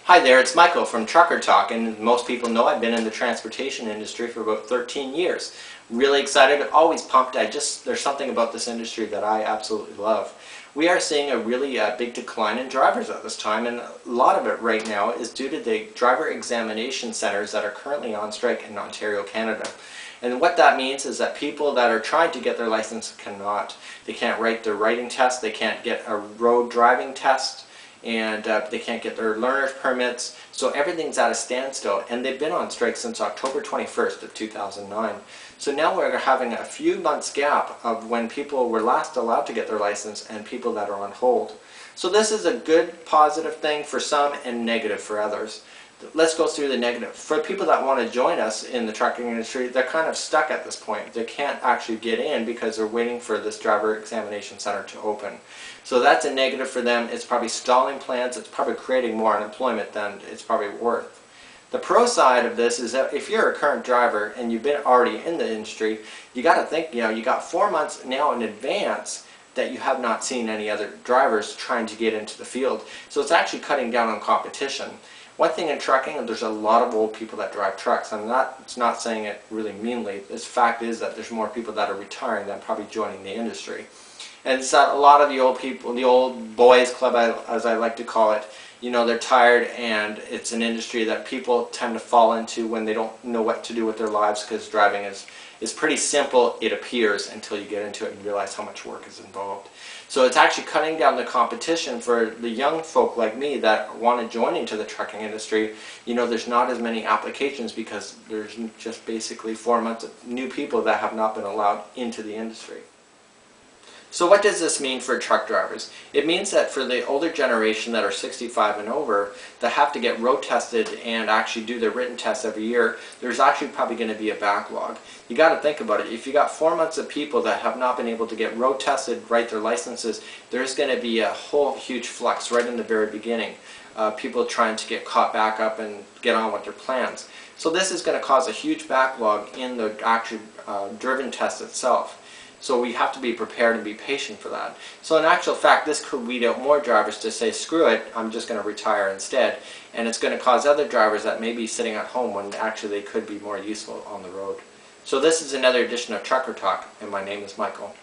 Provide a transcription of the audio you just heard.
Hi there, it's Michael from Trucker Talk, and most people know I've been in the transportation industry for about 13 years. Really excited, always pumped. There's something about this industry that I absolutely love. We are seeing a really big decline in drivers at this time, and a lot of it right now is due to the driver examination centers that are currently on strike in Ontario, Canada. And what that means is that people that are trying to get their license cannot. They can't write their writing test, they can't get a road driving test, and they can't get their learner's permits, so everything's at a standstill, and they've been on strike since October 21st of 2009. So now we're having a few months gap of when people were last allowed to get their license and people that are on hold. So this is a good positive thing for some and negative for others. Let's go through the negative. For people that want to join us in the trucking industry, they're kind of stuck at this point. They can't actually get in because they're waiting for this driver examination center to open. So that's a negative for them. It's probably stalling plans. It's probably creating more unemployment than it's probably worth. The pro side of this is that if you're a current driver and you've been already in the industry, you got to think, you got 4 months now in advance that you have not seen any other drivers trying to get into the field. So it's actually cutting down on competition. One thing in trucking, there's a lot of old people that drive trucks. It's not saying it really meanly. The fact is that there's more people that are retiring than probably joining the industry. And it's a lot of the old people, the old boys club, as I like to call it, they're tired, and it's an industry that people tend to fall into when they don't know what to do with their lives, because driving is pretty simple, it appears, until you get into it and realize how much work is involved. So it's actually cutting down the competition for the young folk like me that want to join into the trucking industry. There's not as many applications because there's just basically 4 months of new people that have not been allowed into the industry. So what does this mean for truck drivers? It means that for the older generation that are 65 and over, that have to get road tested and actually do their written tests every year, there's actually probably going to be a backlog. You got to think about it. If you got 4 months of people that have not been able to get road tested, write their licenses, there's going to be a whole huge flux right in the very beginning. People trying to get caught back up and get on with their plans. So this is going to cause a huge backlog in the actual driven test itself. So we have to be prepared and be patient for that. So in actual fact, this could weed out more drivers to say, screw it, I'm just going to retire instead. And it's going to cause other drivers that may be sitting at home when actually they could be more useful on the road. So this is another edition of Trucker Talk, and my name is Michael.